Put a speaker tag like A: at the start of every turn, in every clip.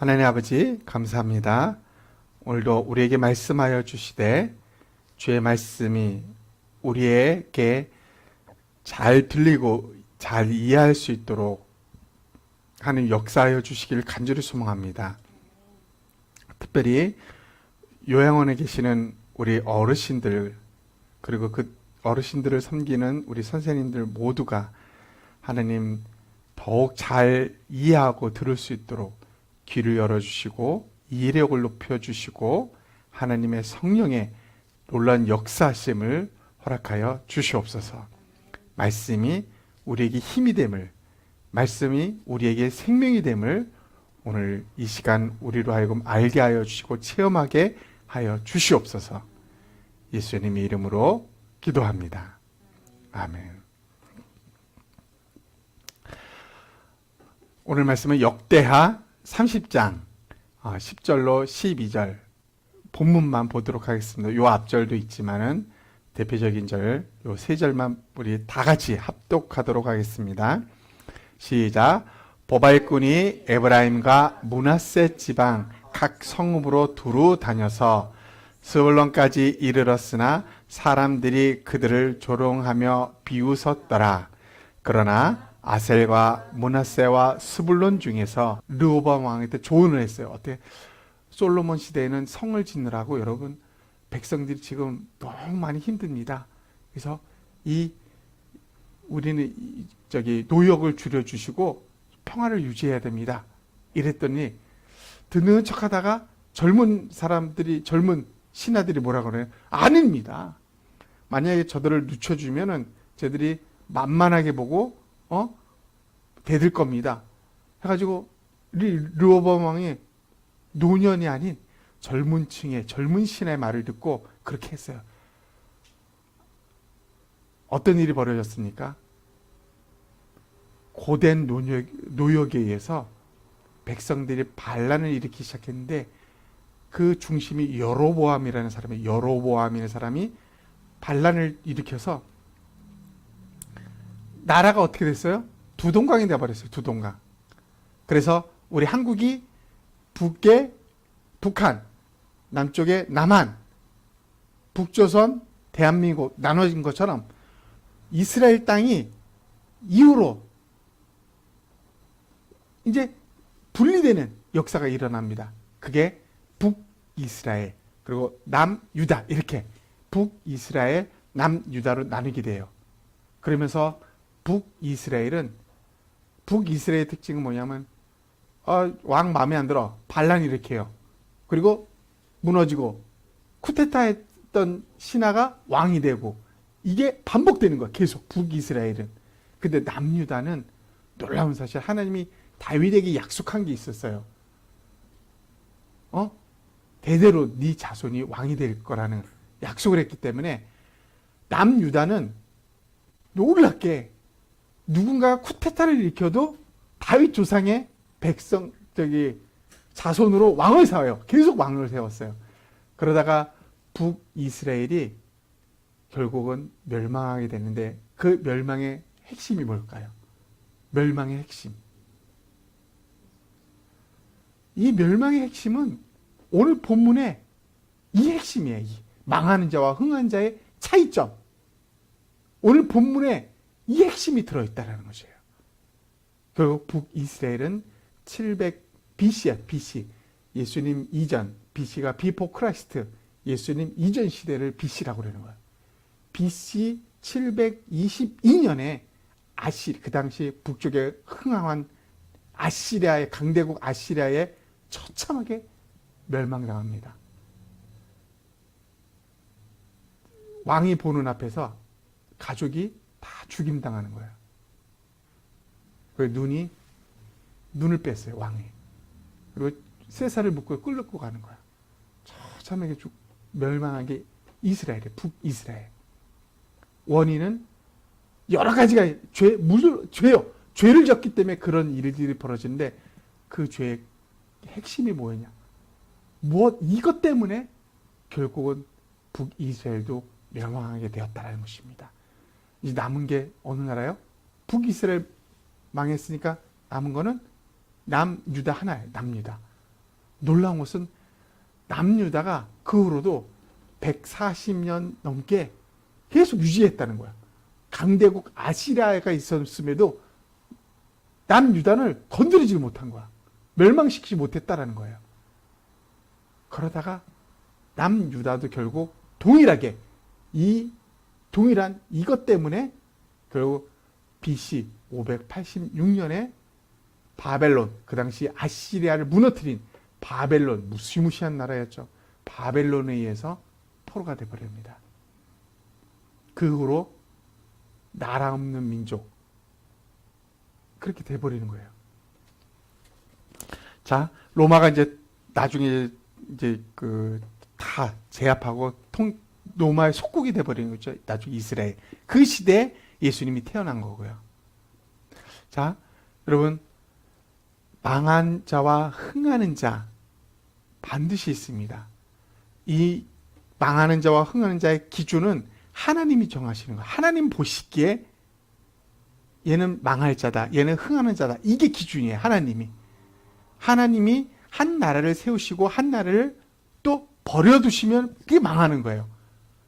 A: 하나님 아버지 감사합니다. 오늘도 우리에게 말씀하여 주시되 주의 말씀이 우리에게 잘 들리고 잘 이해할 수 있도록 하는 역사하여 주시기를 간절히 소망합니다. 특별히 요양원에 계시는 우리 어르신들 그리고 그 어르신들을 섬기는 우리 선생님들 모두가 하나님 더욱 잘 이해하고 들을 수 있도록 귀를 열어주시고 이해력을 높여주시고 하나님의 성령의 놀라운 역사하심을 허락하여 주시옵소서. 말씀이 우리에게 힘이 됨을, 말씀이 우리에게 생명이 됨을 오늘 이 시간 우리로 하여금 알게 하여 주시고 체험하게 하여 주시옵소서. 예수님의 이름으로 기도합니다. 아멘. 오늘 말씀은 역대하 30장 10절로 12절 본문만 보도록 하겠습니다. 요 앞절도 있지만은 대표적인 절 요 세 절만 우리 다 같이 합독하도록 하겠습니다. 시작. 보발꾼이 에브라임과 므낫세 지방 각 성읍으로 두루 다녀서 스불론까지 이르렀으나 사람들이 그들을 조롱하며 비웃었더라. 그러나 아셀과 므낫세와 스불론 중에서 르호보암 왕한테 조언을 했어요. 어떻게 솔로몬 시대에는 성을 짓느라고 여러분 백성들이 지금 너무 많이 힘듭니다. 그래서 우리는 노역을 줄여주시고 평화를 유지해야 됩니다. 이랬더니 듣는 척하다가 젊은 신하들이 뭐라 그래요? 아닙니다. 만약에 저들을 늦춰주면은 쟤들이 만만하게 보고 대들 겁니다. 해가지고 르호보암 왕이 노년이 아닌 젊은 신하의 말을 듣고 그렇게 했어요. 어떤 일이 벌어졌습니까? 고된 노역에 의해서 백성들이 반란을 일으키기 시작했는데 그 중심이 여로보암이라는 사람이 반란을 일으켜서 나라가 어떻게 됐어요? 두동강이 되어버렸어요. 두동강. 그래서 우리 한국이 북한, 남쪽에 남한, 북조선, 대한민국 나눠진 것처럼 이스라엘 땅이 이후로 이제 분리되는 역사가 일어납니다. 그게 북이스라엘 그리고 남유다 이렇게 북이스라엘, 남유다로 나누게 돼요. 그러면서 북이스라엘의 특징은 뭐냐면 왕 마음에 안 들어 반란 일으켜요. 그리고 무너지고 쿠데타 했던 신하가 왕이 되고 이게 반복되는 거야. 계속 북이스라엘은. 근데 남유다는 놀라운 사실 하나님이 다윗에게 약속한 게 있었어요. 대대로 네 자손이 왕이 될 거라는 약속을 했기 때문에 남유다는 놀랍게 누군가가 쿠데타를 일으켜도 다윗 조상의 자손으로 왕을 세워요. 계속 왕을 세웠어요. 그러다가 북이스라엘이 결국은 멸망하게 되는데 그 멸망의 핵심이 뭘까요? 멸망의 핵심. 이 멸망의 핵심은 오늘 본문에 이 핵심이에요. 이 망하는 자와 흥한 자의 차이점. 오늘 본문에 이 핵심이 들어있다는 것이에요. 결국 북이스라엘은 700 BC야, BC. 예수님 이전, BC가 비포 크라이스트, 예수님 이전 시대를 BC라고 그러는 거예요. BC 722년에 그 당시 북쪽에 흥황한 강대국 아시리아에 처참하게 멸망당합니다. 왕이 보는 앞에서 가족이 다 죽임당하는 거예요. 그래서 눈을 뺐어요, 왕이. 그리고 쇠사를 묶고 끌고 가는 거야. 처참하게 멸망한 게 이스라엘이에요. 북이스라엘. 원인은 여러 가지가 죄요. 죄를 졌기 때문에 그런 일들이 벌어지는데 그 죄의 핵심이 뭐였냐? 이것 때문에 결국은 북이스라엘도 멸망하게 되었다는 것입니다. 이제 남은 게 어느 나라요? 북이스라엘 망했으니까 남은 거는 남유다 하나예요. 남유다. 놀라운 것은 남유다가 그 후로도 140년 넘게 계속 유지했다는 거야. 강대국 아시리아가 있었음에도 남유다를 건드리지 못한 거야. 멸망시키지 못했다라는 거예요. 그러다가 남유다도 결국 동일하게 동일한 이것 때문에 결국 BC 586년에 바벨론, 그 당시 아시리아를 무너뜨린 바벨론, 무시무시한 나라였죠. 바벨론에 의해서 포로가 되어버립니다. 그 후로 나라 없는 민족, 그렇게 돼버리는 거예요. 자, 로마가 이제 나중에 이제 다 제압하고 로마의 속국이 돼버리는 거죠. 나중에 이스라엘. 그 시대에 예수님이 태어난 거고요. 자, 여러분, 망한 자와 흥하는 자 반드시 있습니다. 이 망하는 자와 흥하는 자의 기준은 하나님이 정하시는 거예요. 하나님 보시기에 얘는 망할 자다, 얘는 흥하는 자다. 이게 기준이에요. 하나님이 한 나라를 세우시고 한 나라를 또 버려두시면 그게 망하는 거예요.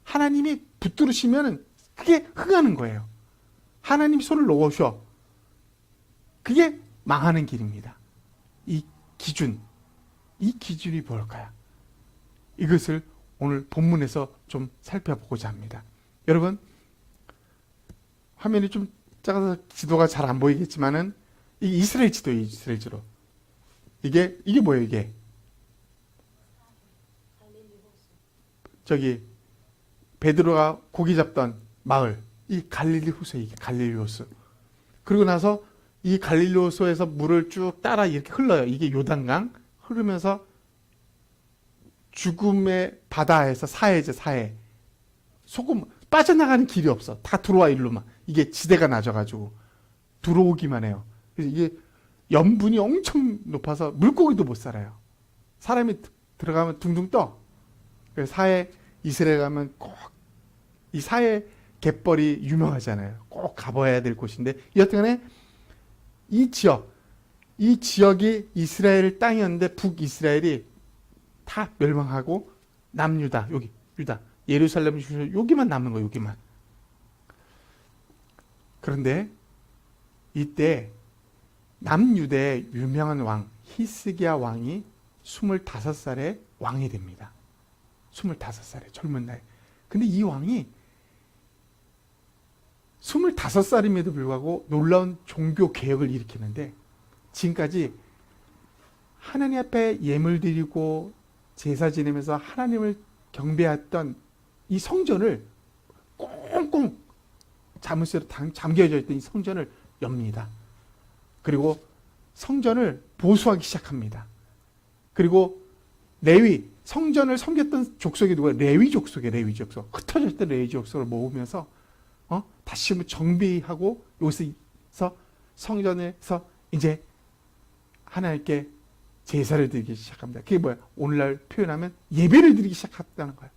A: 하나님이 붙들으시면 그게 흥하는 거예요. 하나님 손을 놓으셔, 그게 망하는 길입니다. 이 기준이 뭘까요? 이것을 오늘 본문에서 좀 살펴보고자 합니다. 여러분, 화면이 좀 작아서 지도가 잘 안 보이겠지만은 이게 이스라엘 지도예요. 이스라엘 지도. 이게 뭐예요? 이게 저기 베드로가 고기 잡던 마을, 이 갈릴리 호수, 이게 갈릴리 호수. 그리고 나서 이 갈릴리 호수에서 물을 쭉 따라 이렇게 흘러요. 이게 요단강 흐르면서 죽음의 바다에서 사해죠, 사해. 소금 빠져나가는 길이 없어. 다 들어와 일로만. 이게 지대가 낮아가지고 들어오기만 해요. 그래서 이게 염분이 엄청 높아서 물고기도 못 살아요. 사람이 들어가면 둥둥 떠. 그래서 사해, 이스라엘 가면 꼭 이 사해 갯벌이 유명하잖아요. 꼭 가봐야 될 곳인데, 여튼간에 이 지역이 이스라엘 땅이었는데 북이스라엘이 다 멸망하고 남유다, 여기 유다, 예루살렘 여기만 남는 거예요. 여기만. 그런데 이때 남유대의 유명한 왕 히스기야 왕이 25살에 왕이 됩니다. 25살에 젊은 나이. 근데 이 왕이 25살임에도 불구하고 놀라운 종교 개혁을 일으키는데, 지금까지 하나님 앞에 예물 드리고 제사 지내면서 하나님을 경배했던 이 성전을 꽁꽁 자물쇠로 잠겨져 있던 이 성전을 엽니다. 그리고 성전을 보수하기 시작합니다. 그리고 성전을 섬겼던 족속이 누구예요? 레위 족속. 흩어져 있던 레위 족속을 모으면서 다시 한번 정비하고 여기서 성전에서 이제 하나님께 제사를 드리기 시작합니다. 그게 뭐야? 오늘날 표현하면 예배를 드리기 시작했다는 거예요.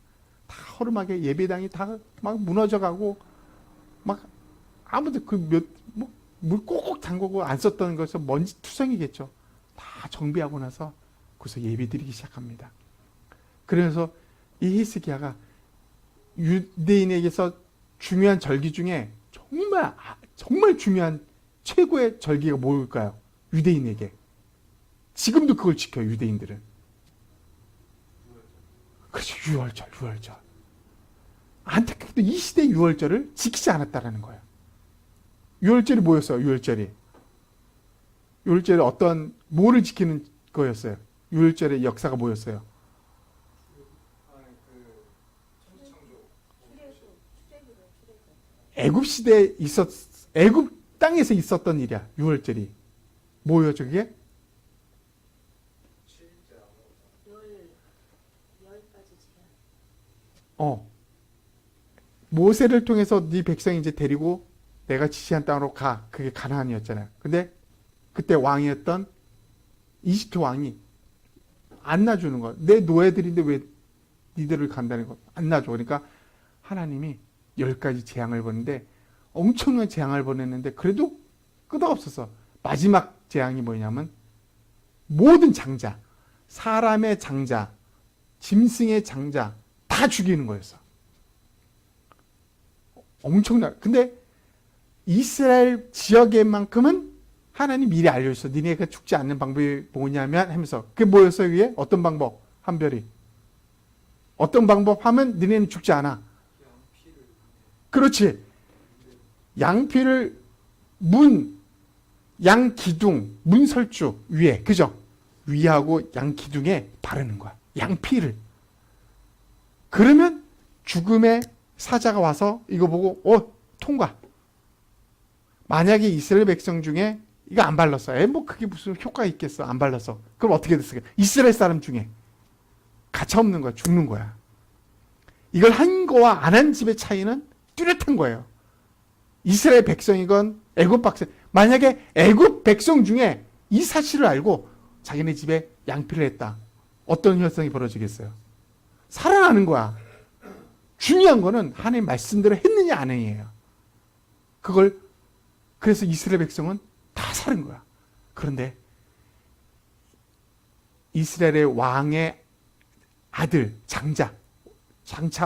A: 다 허름하게 예배당이 다 막 무너져가고 막 아무도 물 꼭꼭 담그고 안 썼던 것은 먼지 투성이겠죠. 다 정비하고 나서 거기서 예배 드리기 시작합니다. 그래서 이 히스기야가 유대인에게서 중요한 절기 중에 정말 중요한 최고의 절기가 뭘까요? 유대인에게. 지금도 그걸 지켜요, 유대인들은. 그렇죠, 유월절. 안타깝게도 이 시대 유월절을 지키지 않았다라는 거예요. 유월절이 뭐였어요? 유월절이 뭐를 지키는 거였어요? 유월절의 역사가 뭐였어요? 애굽 땅에서 있었던 일이야. 유월절이 뭐였죠? 그게? 모세를 통해서 네 백성이 이제 데리고 내가 지시한 땅으로 가. 그게 가나안이었잖아요. 근데 그때 왕이었던 이집트 왕이 안 놔주는 거야. 내 노예들인데 왜 니들을 간다는 거 안 놔줘. 그러니까 하나님이 10가지 재앙을 보냈는데, 엄청난 재앙을 보냈는데 그래도 끄덕없어서 마지막 재앙이 뭐냐면 모든 장자, 사람의 장자, 짐승의 장자 다 죽이는 거였어. 엄청나. 근데 이스라엘 지역에만큼은 하나님 미리 알려줬어. 니네가 죽지 않는 방법이 뭐냐면 하면서. 그게 뭐였어 위에? 어떤 방법? 한별이. 어떤 방법 하면 니네는 죽지 않아. 그렇지. 양피를 양 기둥, 문설주 위에, 그죠? 위하고 양 기둥에 바르는 거야. 양피를. 그러면 죽음의 사자가 와서 이거 보고 통과. 만약에 이스라엘 백성 중에 이거 안 발랐어. 뭐 그게 무슨 효과가 있겠어. 안 발랐어. 그럼 어떻게 됐을까? 이스라엘 사람 중에 가차 없는 거야. 죽는 거야. 이걸 한 거와 안 한 집의 차이는 뚜렷한 거예요. 이스라엘 백성이건 애굽 백성, 만약에 애굽 백성 중에 이 사실을 알고 자기네 집에 양피를 했다. 어떤 현상이 벌어지겠어요? 살아나는 거야. 중요한 거는 하나님 말씀대로 했느냐 안 했느냐예요. 그래서 이스라엘 백성은 다 살은 거야. 그런데 이스라엘의 왕의 아들, 장차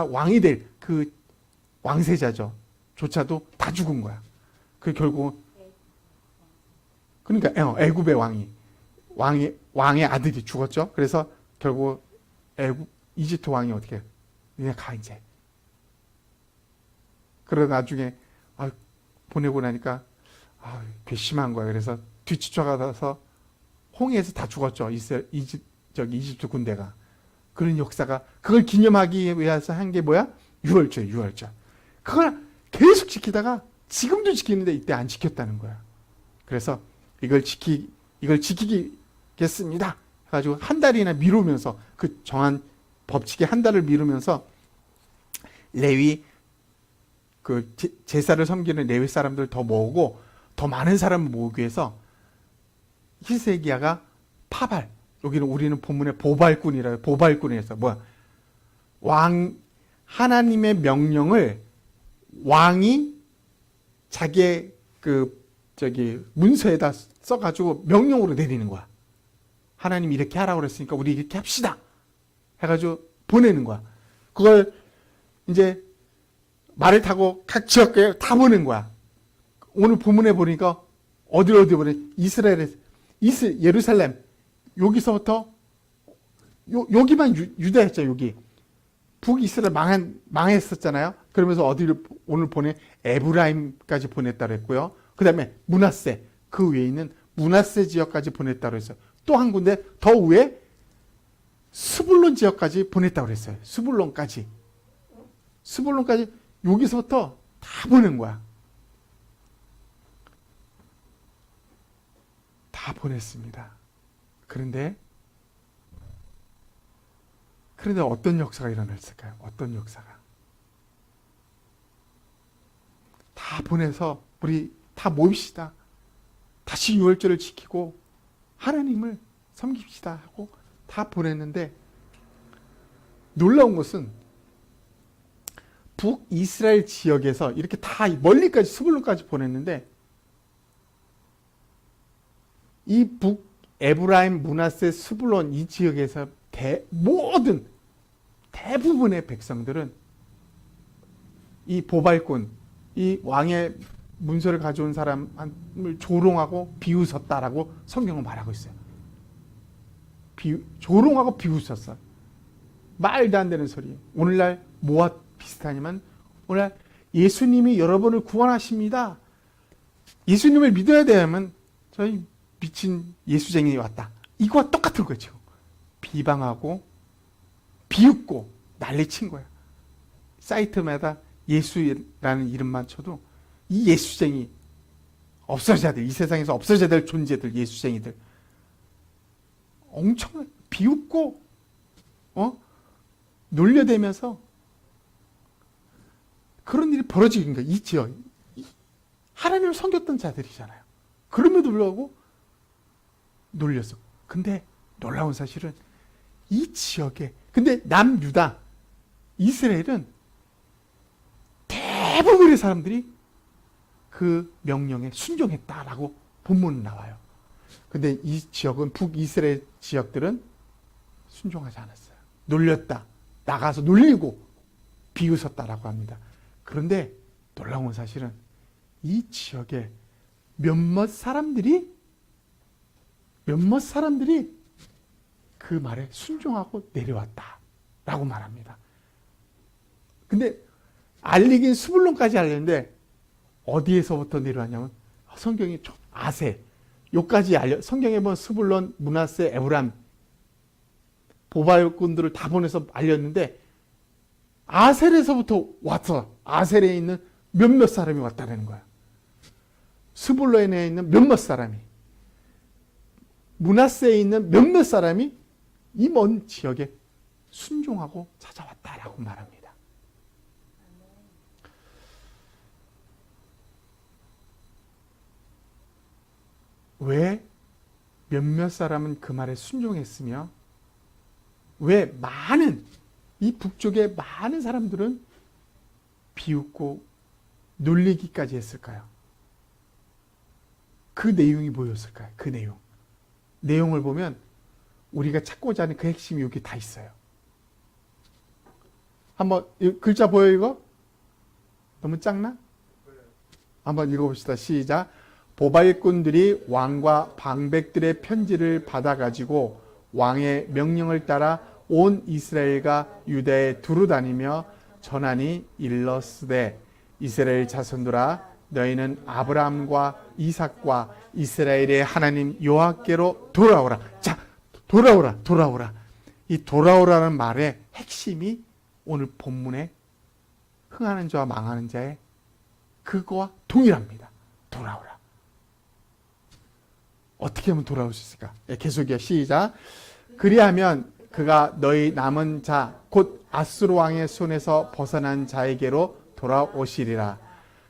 A: 왕이 될 그 왕세자죠. 조차도 다 죽은 거야. 그 결국 그러니까 애굽의 왕의 아들이 죽었죠. 그래서 결국 이집트 왕이 어떻게 그냥 가 이제. 그러다 나중에 보내고 나니까 괘씸한 거야. 그래서 뒤쫓아가서 홍해에서 다 죽었죠. 이집트 군대가. 그런 역사가 그걸 기념하기 위해서 한 게 뭐야? 유월절. 그걸 계속 지키다가 지금도 지키는데 이때 안 지켰다는 거야. 그래서 이걸 지키겠습니다. 해가지고 한 달이나 미루면서 그 정한 법칙에 한 달을 미루면서 레위 그 제사를 섬기는 레위 사람들 더 모으고 더 많은 사람을 모으기 위해서 히스기야가 파발, 여기는 우리는 본문에 보발꾼이라서 뭐야? 하나님의 명령을 왕이 자기의 문서에다 써가지고 명령으로 내리는 거야. 하나님이 이렇게 하라고 그랬으니까 우리 이렇게 합시다. 해가지고 보내는 거야. 그걸 이제 말을 타고 각 지역에 다 보낸 거야. 오늘 본문에 보니까 어디 보내? 예루살렘. 여기서부터 여기만 유다였죠. 여기 북이스라엘 망했었잖아요. 그러면서 어디를 오늘 보내? 에브라임까지 보냈다고 했고요. 그 다음에 므낫세, 그 위에 있는 므낫세 지역까지 보냈다고 했어요. 또 한 군데 더 위에 스불론 지역까지 보냈다고 했어요. 스불론까지 여기서부터 다 보낸 거야. 다 보냈습니다. 그런데 어떤 역사가 일어났을까요? 어떤 역사가? 다 보내서 우리 다 모입시다. 다시 유월절을 지키고 하나님을 섬깁시다 하고 다 보냈는데 놀라운 것은 북이스라엘 지역에서 이렇게 다 멀리까지 스불론까지 보냈는데 이 에브라임, 므낫세, 스불론 이 지역에서 대부분의 백성들은 이 보발꾼, 이 왕의 문서를 가져온 사람을 조롱하고 비웃었다라고 성경은 말하고 있어요. 조롱하고 비웃었어. 말도 안 되는 소리. 오늘날 뭐와 비슷하냐면 오늘날 예수님이 여러분을 구원하십니다. 예수님을 믿어야 되면 저희 미친 예수쟁이 왔다. 이거와 똑같은 거죠. 비방하고 비웃고 난리친 거야. 사이트마다 예수라는 이름만 쳐도 이 예수쟁이 없어져야 돼. 이 세상에서 없어져야 될 존재들, 예수쟁이들 엄청 비웃고 놀려대면서 그런 일이 벌어지는 거야. 이 지역 하나님을 섬겼던 자들이잖아요. 그럼에도 불구하고 놀렸어. 근데 놀라운 사실은 이 지역에 근데 남유다 이스라엘은 대부분의 사람들이 그 명령에 순종했다라고 본문은 나와요. 근데 이 지역은 북이스라엘 지역들은 순종하지 않았어요. 놀렸다. 나가서 놀리고 비웃었다라고 합니다. 그런데 놀라운 사실은 이 지역에 몇몇 사람들이 그 말에 순종하고 내려왔다라고 말합니다. 근데 알리긴 스불론까지 알렸는데 어디에서부터 내려왔냐면 성경이 아세 요까지 성경에 보면 스불론, 므낫세, 에브람 보발꾼들을 다 보내서 알렸는데 아셀에서부터 왔어. 아셀에 있는 몇몇 사람이 왔다는 거야. 스불론에 있는 몇몇 사람이, 므낫세에 있는 몇몇 사람이 이 먼 지역에 순종하고 찾아왔다라고 말합니다. 왜 몇몇 사람은 그 말에 순종했으며 왜 많은 이 북쪽의 많은 사람들은 비웃고 놀리기까지 했을까요? 그 내용이 뭐였을까요? 그 내용을 보면 우리가 찾고자 하는 그 핵심이 여기 다 있어요. 한번 글자 보여 이거? 너무 작나? 한번 읽어봅시다. 시작. 보발꾼들이 왕과 방백들의 편지를 받아가지고 왕의 명령을 따라 온 이스라엘과 유다에 두루 다니며 전하니 일러스되 이스라엘 자손들아 너희는 아브라함과 이삭과 이스라엘의 하나님 여호와께로 돌아오라. 자, 돌아오라. 이 돌아오라는 말의 핵심이 오늘 본문에 흥하는 자와 망하는 자의 그거와 동일합니다. 돌아오라. 어떻게 하면 돌아올 수 있을까? 계속이야. 시작. 그리하면 그가 너희 남은 자 곧 아수르 왕의 손에서 벗어난 자에게로 돌아오시리라.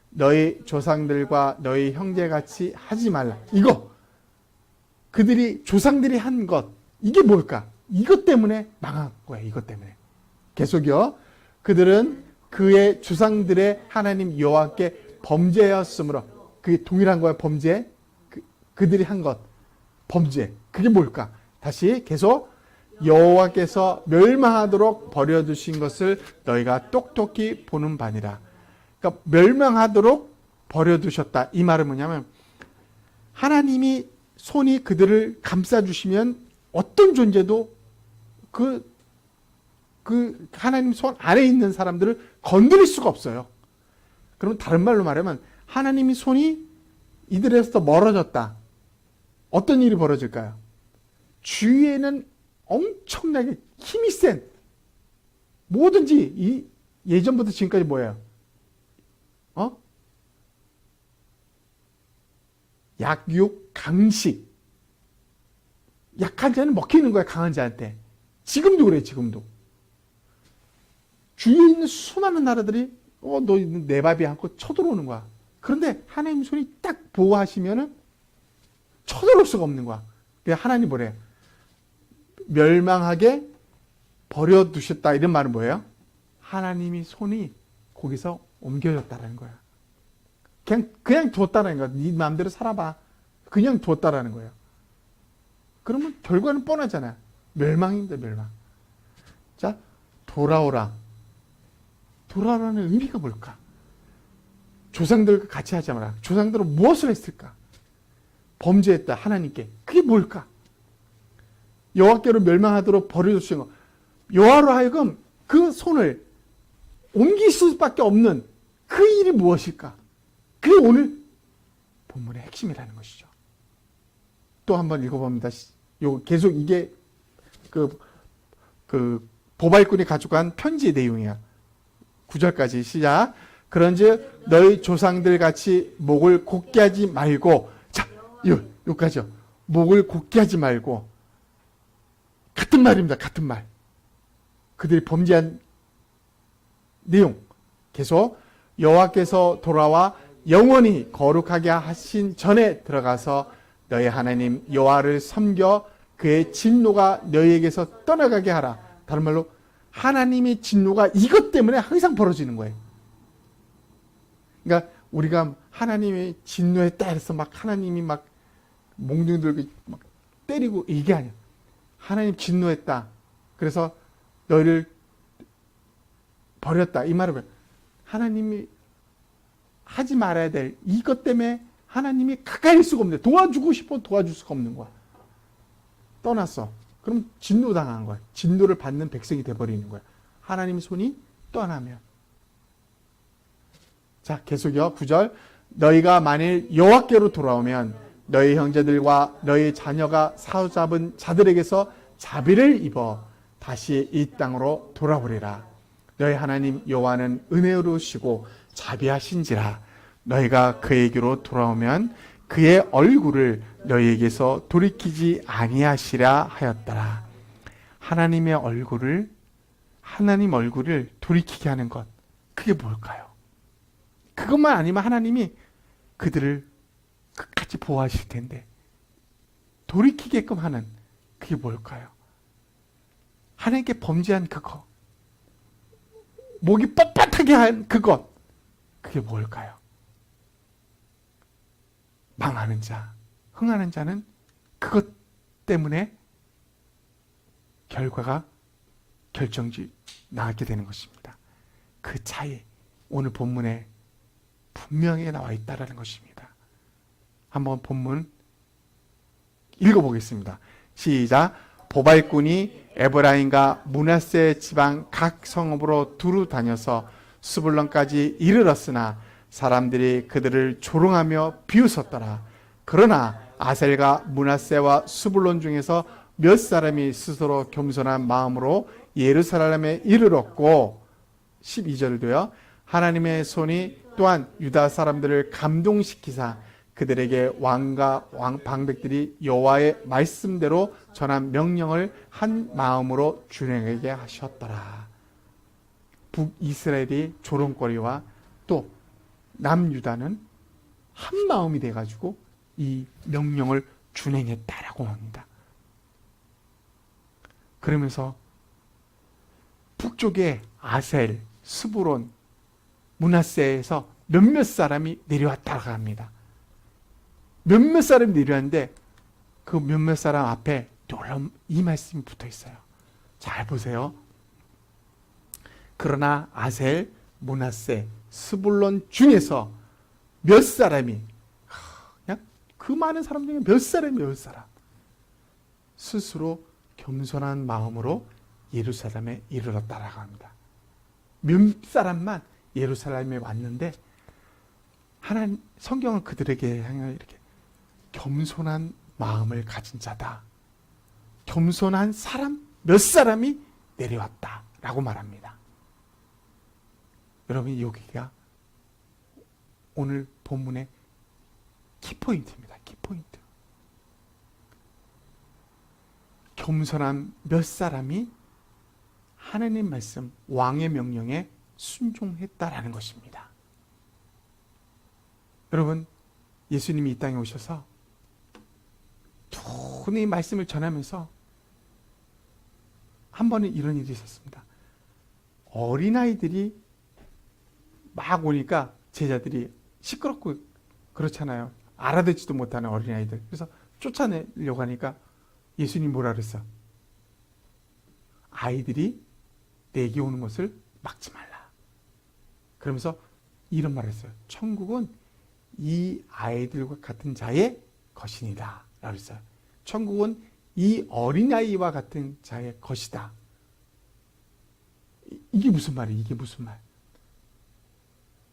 A: 너희 조상들과 너희 형제같이 하지 말라. 이거 조상들이 한 것 이게 뭘까? 이것 때문에 망한 거야. 이것 때문에. 계속이요. 그들은 그의 조상들의 하나님 여호와께 범죄였으므로 그게 동일한 거야. 범죄. 그들이 한 것 범죄. 그게 뭘까? 다시 계속. 여호와께서 멸망하도록 버려두신 것을 너희가 똑똑히 보는 바니라. 그러니까 멸망하도록 버려두셨다. 이 말은 뭐냐면 하나님이 손이 그들을 감싸주시면 어떤 존재도 그 하나님 손 아래에 있는 사람들을 건드릴 수가 없어요. 그럼 다른 말로 말하면 하나님이 손이 이들에서 멀어졌다. 어떤 일이 벌어질까요? 주위에는 엄청나게 힘이 센 뭐든지 예전부터 지금까지 뭐예요? 약육, 강식. 약한 자는 먹히는 거야, 강한 자한테. 지금도 그래, 지금도. 주위에 있는 수많은 나라들이 너 내 밥이 않고 쳐들어오는 거야. 그런데 하나님 손이 딱 보호하시면은 쳐들어올 수가 없는 거야. 하나님 뭐래요? 멸망하게 버려두셨다. 이런 말은 뭐예요? 하나님이 손이 거기서 옮겨졌다라는 거야. 그냥 뒀다라는 거야. 네 마음대로 살아봐. 그냥 뒀다라는 거예요. 그러면 결과는 뻔하잖아요. 멸망입니다. 멸망. 자, 돌아오라. 돌아오라는 의미가 뭘까? 조상들과 같이 하지 마라. 조상들은 무엇을 했을까? 범죄했다. 하나님께. 그게 뭘까? 여호와께로 멸망하도록 버려주신 것. 여호와로 하여금 그 손을 옮길 수밖에 없는 그 일이 무엇일까? 그게 오늘 본문의 핵심이라는 것이죠. 또 한번 읽어봅니다. 계속 이게 보발꾼이 가져간 편지의 내용이야. 9절까지 시작. 그런즉 너희 조상들 같이 목을 곧게 하지 말고, 자, 요까지요. 목을 곧게 하지 말고, 같은 말입니다. 같은 말. 그들이 범죄한 내용. 계속 여호와께서 돌아와 영원히 거룩하게 하신 전에 들어가서 너희 하나님 여호와를 섬겨 그의 진노가 너희에게서 떠나가게 하라. 다른 말로 하나님의 진노가 이것 때문에 항상 벌어지는 거예요. 그러니까 우리가 하나님의 진노했다 해서 막 하나님이 막 몽둥이 들고 막 때리고 이게 아니야. 하나님 진노했다. 그래서 너희를 버렸다. 이 말을 하나님이 하지 말아야 될 이것 때문에 하나님이 가까이 할 수가 없는데 도와주고 싶어 도와줄 수가 없는 거야. 떠났어. 그럼 진노당한 거야. 진노를 받는 백성이 돼버리는 거야. 하나님의 손이 떠나면. 자, 계속이요. 9절. 너희가 만일 여호와께로 돌아오면 너희 형제들과 너희 자녀가 사로잡은 자들에게서 자비를 입어 다시 이 땅으로 돌아오리라. 너희 하나님 여호와는 은혜로우시고 자비하신지라. 너희가 그에게로 돌아오면 그의 얼굴을 너희에게서 돌이키지 아니하시라 하였더라. 하나님 얼굴을 돌이키게 하는 것, 그게 뭘까요? 그것만 아니면 하나님이 그들을 끝까지 보호하실 텐데 돌이키게끔 하는 그게 뭘까요? 하나님께 범죄한 그거, 목이 뻣뻣하게 한 그것, 그게 뭘까요? 망하는 자, 흥하는 자는 그것 때문에 결과가 결정지 나게 되는 것입니다. 그 차이 오늘 본문에 분명히 나와 있다는 것입니다. 한번 본문 읽어보겠습니다. 시작. 보발꾼이 에브라임과 므낫세 지방 각 성읍으로 두루 다녀서 스불론까지 이르렀으나 사람들이 그들을 조롱하며 비웃었더라. 그러나 아셀과 므낫세와 스불론 중에서 몇 사람이 스스로 겸손한 마음으로 예루살렘에 이르렀고 12절도요. 하나님의 손이 또한 유다 사람들을 감동시키사 그들에게 왕과 방백들이 여호와의 말씀대로 전한 명령을 한 마음으로 준행하게 하셨더라. 북이스라엘이 조롱거리와 또 남유다는 한 마음이 돼가지고 이 명령을 준행했다라고 합니다. 그러면서 북쪽에 아셀, 스불론, 므낫세에서 몇몇 사람이 내려왔다고 합니다. 몇몇 사람이 내려왔는데 그 몇몇 사람 앞에 놀라운 이 말씀이 붙어 있어요. 잘 보세요. 그러나 아셀, 므낫세, 스불론 중에서 몇 사람이, 그냥 그 많은 사람 중에 몇 사람 스스로 겸손한 마음으로 예루살렘에 이르렀다라고 합니다. 몇 사람만 예루살렘에 왔는데 하나님 성경은 그들에게 향해 이렇게 겸손한 마음을 가진 자다. 겸손한 사람 몇 사람이 내려왔다라고 말합니다. 여러분, 여기가 오늘 본문의 키포인트입니다. 키포인트. 겸손한 몇 사람이 하나님 말씀, 왕의 명령에 순종했다라는 것입니다. 여러분, 예수님이 이 땅에 오셔서 이 말씀을 전하면서 한 번은 이런 일이 있었습니다. 어린아이들이 막 오니까 제자들이 시끄럽고 그렇잖아요. 알아듣지도 못하는 어린아이들. 그래서 쫓아내려고 하니까 예수님 뭐라 그랬어? 아이들이 내게 오는 것을 막지 말라. 그러면서 이런 말을 했어요. 천국은 이 아이들과 같은 자의 것이니라. 라고 했어요. 천국은 이 어린아이와 같은 자의 것이다. 이게 무슨 말이에요? 이게 무슨 말?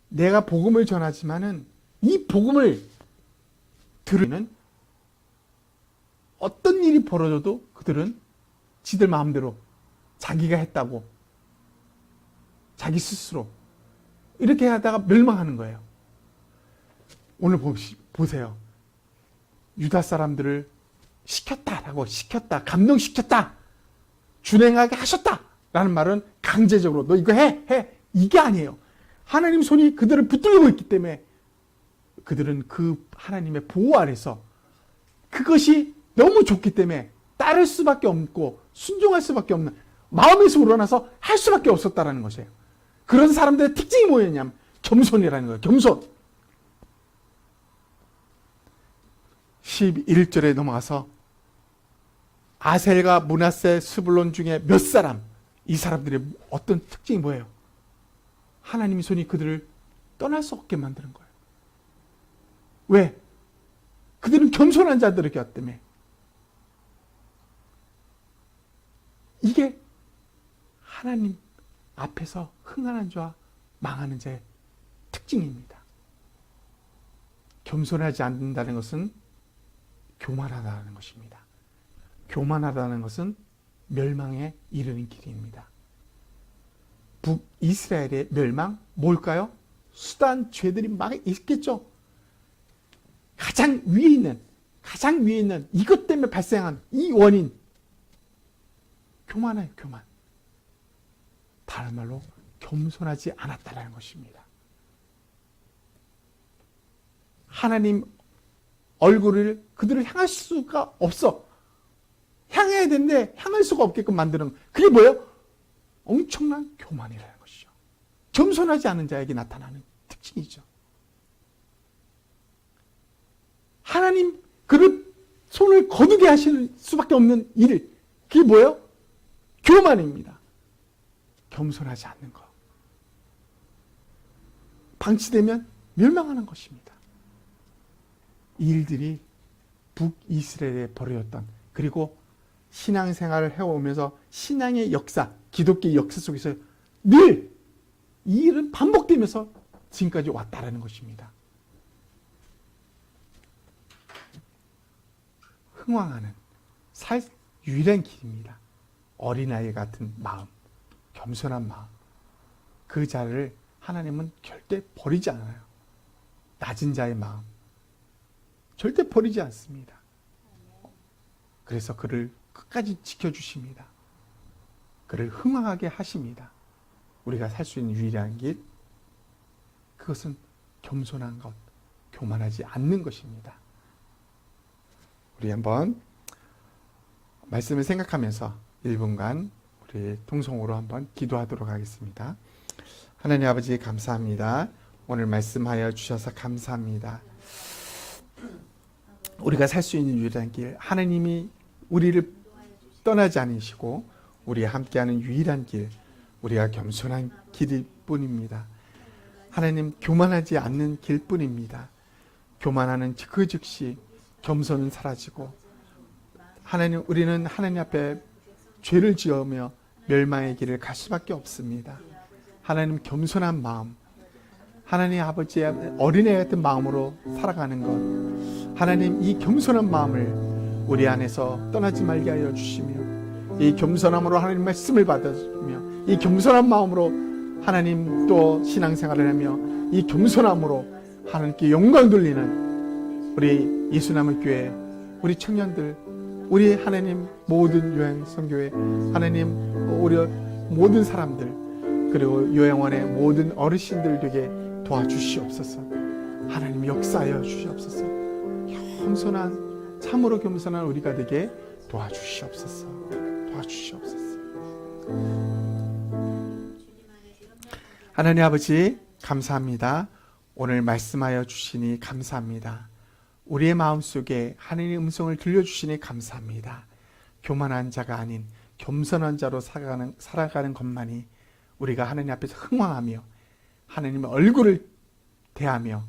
A: 내가 복음을 전하지만은 이 복음을 들으면 어떤 일이 벌어져도 그들은 지들 마음대로 자기가 했다고 자기 스스로 이렇게 하다가 멸망하는 거예요. 오늘 보세요. 유다 사람들을 시켰다, 감동시켰다, 준행하게 하셨다 라는 말은 강제적으로 너 이거 해 이게 아니에요. 하나님 손이 그들을 붙들고 있기 때문에 그들은 그 하나님의 보호 아래서 그것이 너무 좋기 때문에 따를 수밖에 없고 순종할 수밖에 없는 마음에서 우러나서 할 수밖에 없었다라는 것이에요. 그런 사람들의 특징이 뭐였냐면 겸손이라는 거예요. 겸손. 11절에 넘어가서 아셀과 므낫세, 스불론 중에 몇 사람, 이 사람들의 어떤 특징이 뭐예요? 하나님의 손이 그들을 떠날 수 없게 만드는 거예요. 왜? 그들은 겸손한 자들이었기 때문에. 이게 하나님 앞에서 흥하는 자와 망하는 자의 특징입니다. 겸손하지 않는다는 것은 교만하다는 것입니다. 교만하다는 것은 멸망에 이르는 길입니다. 북이스라엘의 멸망 뭘까요? 수단 죄들이 막 있겠죠. 가장 위에 있는 이것 때문에 발생한 이 원인, 교만이에요. 교만. 다른 말로 겸손하지 않았다는 것입니다. 하나님 얼굴을 그들을 향할 수가 없어. 향해야 되는데 향할 수가 없게끔 만드는, 그게 뭐예요? 엄청난 교만이라는 것이죠. 겸손하지 않은 자에게 나타나는 특징이죠. 하나님 그를 손을 거두게 하실 수밖에 없는 일, 그게 뭐예요? 교만입니다. 겸손하지 않는 것. 방치되면 멸망하는 것입니다. 이 일들이 북이스라엘에 벌어졌던, 그리고 신앙생활을 해오면서 신앙의 역사, 기독교의 역사 속에서 늘 이 일은 반복되면서 지금까지 왔다라는 것입니다. 흥왕하는 유일한 길입니다. 어린아이 같은 마음, 겸손한 마음, 그 자를 하나님은 절대 버리지 않아요. 낮은 자의 마음 절대 버리지 않습니다. 그래서 그를 끝까지 지켜주십니다. 그를 흥왕하게 하십니다. 우리가 살 수 있는 유일한 길, 그것은 겸손한 것, 교만하지 않는 것입니다. 우리 한번 말씀을 생각하면서 1분간 우리 통성으로 한번 기도하도록 하겠습니다. 하나님 아버지 감사합니다. 오늘 말씀하여 주셔서 감사합니다. 우리가 살 수 있는 유일한 길, 하나님이 우리를 떠나지 않으시고 우리와 함께하는 유일한 길, 우리가 겸손한 길일 뿐입니다. 하나님, 교만하지 않는 길뿐입니다. 교만하는 그 즉시 겸손은 사라지고, 하나님, 우리는 하나님 앞에 죄를 지으며 멸망의 길을 갈 수밖에 없습니다. 하나님, 겸손한 마음, 하나님 아버지의 어린애 같은 마음으로 살아가는 것, 하나님, 이 겸손한 마음을 우리 안에서 떠나지 말게 하여 주시며, 이 겸손함으로 하나님 말씀을 받아주며, 이 겸손한 마음으로 하나님 또 신앙생활을 하며, 이 겸손함으로 하나님께 영광 돌리는 우리 예수남의 교회, 우리 청년들, 우리 하나님 모든 요양 선교회, 하나님 우리 모든 사람들, 그리고 요양원의 모든 어르신들 되게 도와주시옵소서. 하나님 역사하여 주시옵소서. 겸손한, 참으로 겸손한 우리가 되게 도와주시옵소서. 도와주시옵소서. 하나님 아버지 감사합니다. 오늘 말씀하여 주시니 감사합니다. 우리의 마음속에 하나님의 음성을 들려주시니 감사합니다. 교만한 자가 아닌 겸손한 자로 살아가는 것만이 우리가 하나님 앞에서 흥왕하며 하나님의 얼굴을 대하며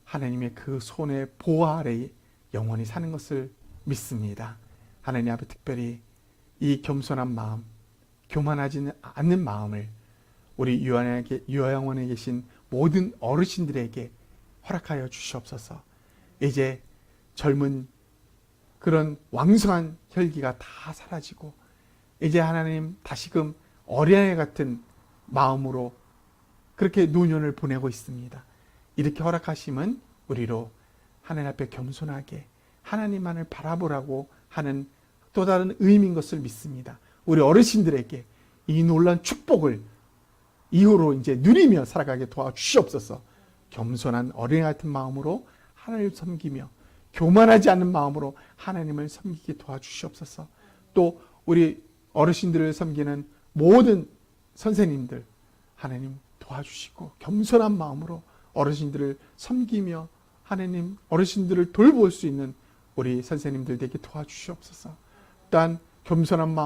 A: 하나님의 그 손의 보호 아래 영원히 사는 것을 믿습니다. 하나님 앞에 특별히 이 겸손한 마음, 교만하지 않는 마음을 우리 요양원에 계신 모든 어르신들에게 허락하여 주시옵소서. 이제 젊은 그런 왕성한 혈기가 다 사라지고, 이제 하나님 다시금 어린애 같은 마음으로 그렇게 노년을 보내고 있습니다. 이렇게 허락하심은 우리로 하나님 앞에 겸손하게 하나님만을 바라보라고 하는 또 다른 의미인 것을 믿습니다. 우리 어르신들에게 이 놀라운 축복을 이후로 이제 누리며 살아가게 도와주시옵소서. 겸손한 어린애 같은 마음으로 하나님을 섬기며 교만하지 않는 마음으로 하나님을 섬기게 도와주시옵소서. 또 우리 어르신들을 섬기는 모든 선생님들 하나님 도와주시고 겸손한 마음으로 어르신들을 섬기며 하나님 어르신들을 돌볼 수 있는 우리 선생님들 되게 도와주시옵소서. 일단 겸손한 마음